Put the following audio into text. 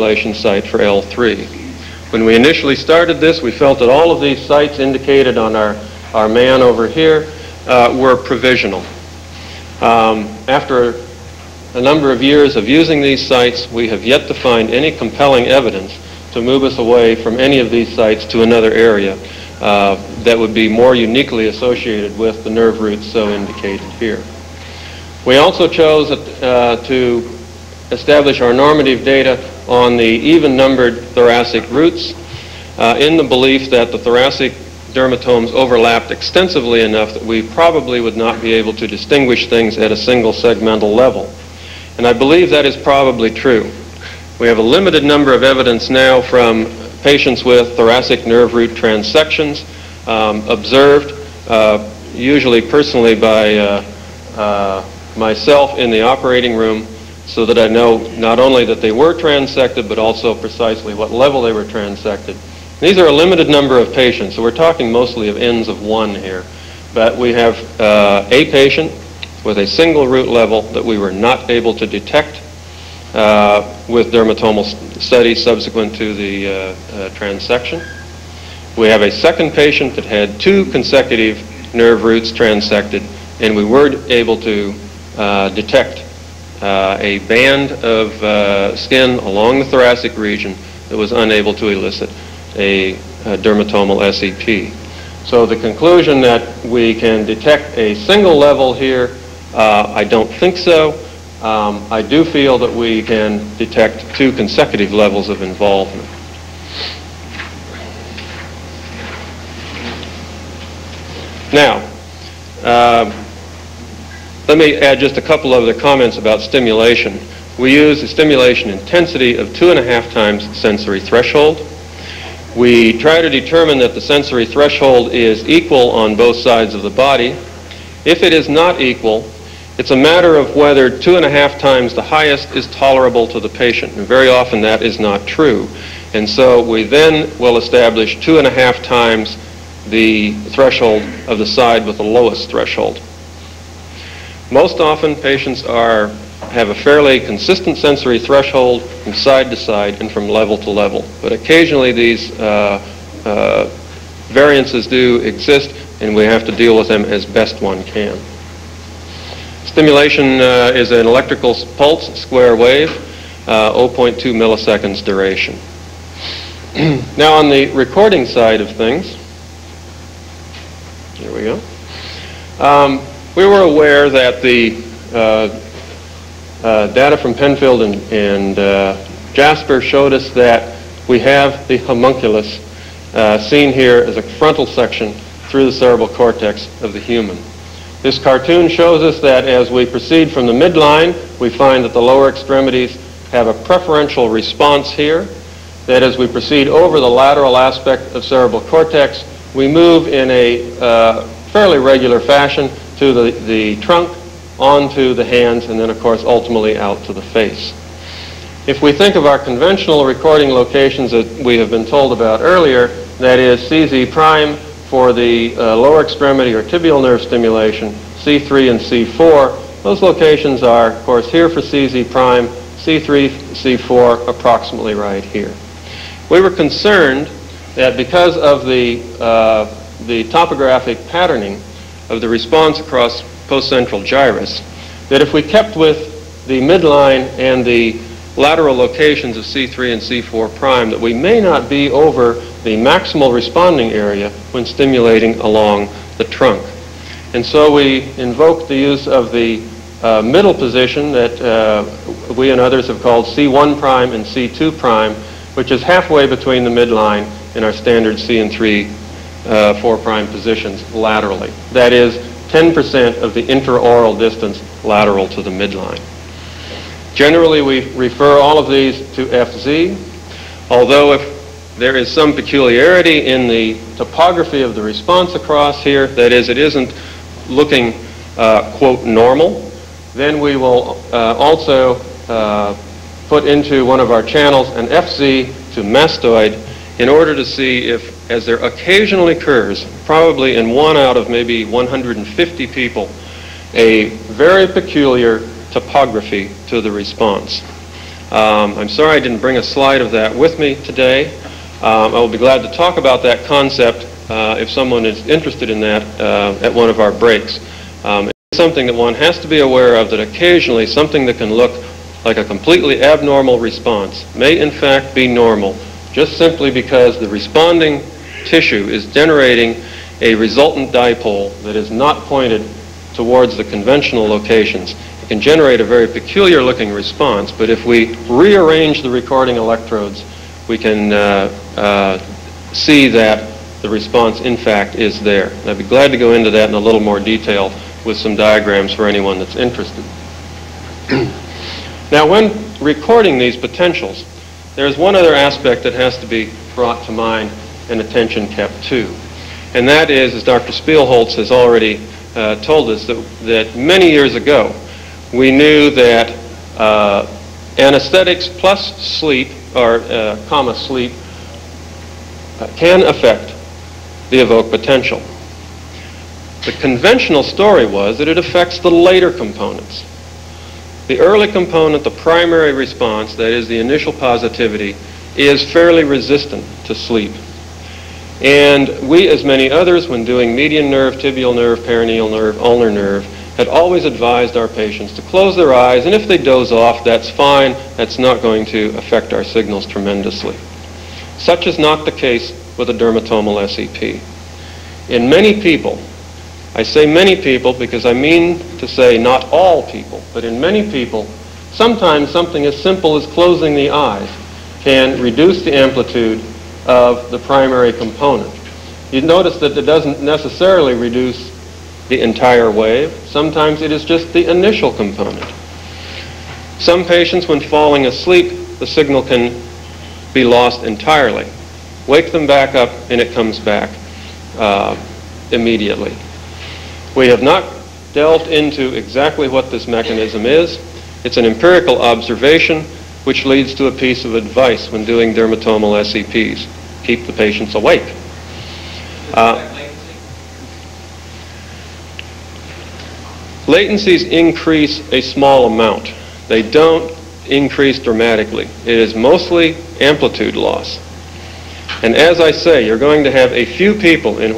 stimulation site for L3. When we initially started this, we felt that all of these sites indicated on our man over here were provisional. After a number of years of using these sites, we have yet to find any compelling evidence to move us away from any of these sites to another area that would be more uniquely associated with the nerve roots so indicated here. We also chose to establish our normative data on the even-numbered thoracic roots in the belief that the thoracic dermatomes overlapped extensively enough that we probably would not be able to distinguish things at a single segmental level. And I believe that is probably true. We have a limited number of evidence now from patients with thoracic nerve root transections observed, usually personally by myself in the operating room, so that I know not only that they were transected, but also precisely what level they were transected. These are a limited number of patients, so we're talking mostly of Ns of 1 here. But we have a patient with a single root level that we were not able to detect with dermatomal studies subsequent to the transection. We have a second patient that had 2 consecutive nerve roots transected, and we were able to detect a band of skin along the thoracic region that was unable to elicit a dermatomal SEP. So the conclusion that we can detect a single level here, I don't think so. I do feel that we can detect 2 consecutive levels of involvement. Now, let me add just a couple of other comments about stimulation. We use a stimulation intensity of 2.5 times sensory threshold. We try to determine that the sensory threshold is equal on both sides of the body. If it is not equal, it's a matter of whether 2.5 times the highest is tolerable to the patient, and very often that is not true. And so we then will establish 2.5 times the threshold of the side with the lowest threshold. Most often patients have a fairly consistent sensory threshold from side to side and from level to level, but occasionally these variances do exist, and we have to deal with them as best one can. Stimulation is an electrical pulse, square wave, 0.2 milliseconds duration. Now on the recording side of things, here we go. We were aware that the data from Penfield and Jasper showed us that we have the homunculus seen here as a frontal section through the cerebral cortex of the human. This cartoon shows us that as we proceed from the midline, we find that the lower extremities have a preferential response here, that as we proceed over the lateral aspect of cerebral cortex, we move in a fairly regular fashion to the trunk, onto the hands, and then of course ultimately out to the face. If we think of our conventional recording locations that we have been told about earlier, that is CZ prime for the lower extremity or tibial nerve stimulation, C3 and C4, those locations are of course here for CZ prime, C3, C4 approximately right here. We were concerned that because of the topographic patterning of the response across postcentral gyrus, that if we kept with the midline and the lateral locations of C3 and C4 prime, that we may not be over the maximal responding area when stimulating along the trunk. And so we invoked the use of the middle position that we and others have called C1 prime and C2 prime, which is halfway between the midline and our standard C and 3 4 prime positions laterally. That is 10% of the intraoral distance lateral to the midline. Generally, we refer all of these to FZ, although if there is some peculiarity in the topography of the response across here, that is, it isn't looking, quote, normal, then we will also put into one of our channels an FZ to mastoid in order to see if, as there occasionally occurs, probably in 1 out of maybe 150 people, a very peculiar topography to the response. I'm sorry I didn't bring a slide of that with me today. I will be glad to talk about that concept if someone is interested in that at one of our breaks. It's something that one has to be aware of, that occasionally something that can look like a completely abnormal response may in fact be normal, just simply because the responding tissue is generating a resultant dipole that is not pointed towards the conventional locations. It can generate a very peculiar looking response, but if we rearrange the recording electrodes, we can see that the response in fact is there. And I'd be glad to go into that in a little more detail with some diagrams for anyone that's interested. Now, when recording these potentials, there's one other aspect that has to be brought to mind and attention kept to. And that is, as Dr. Spielholz has already told us, that many years ago, we knew that anesthetics plus sleep, or comma sleep, can affect the evoked potential. The conventional story was that it affects the later components. The early component, the primary response, that is the initial positivity, is fairly resistant to sleep. And we, as many others, when doing median nerve, tibial nerve, perineal nerve, ulnar nerve, had always advised our patients to close their eyes, and if they doze off, that's fine. That's not going to affect our signals tremendously. Such is not the case with a dermatomal SEP. In many people, I say many people because I mean to say not all people, but in many people, sometimes something as simple as closing the eyes can reduce the amplitude of the primary component. You notice that it doesn't necessarily reduce the entire wave. Sometimes it is just the initial component. Some patients, when falling asleep, the signal can be lost entirely. Wake them back up and it comes back immediately. We have not delved into exactly what this mechanism is. It's an empirical observation which leads to a piece of advice when doing dermatomal SEPs. Keep the patients awake. Latencies increase a small amount. They don't increase dramatically. It is mostly amplitude loss. And as I say, you're going to have a few people in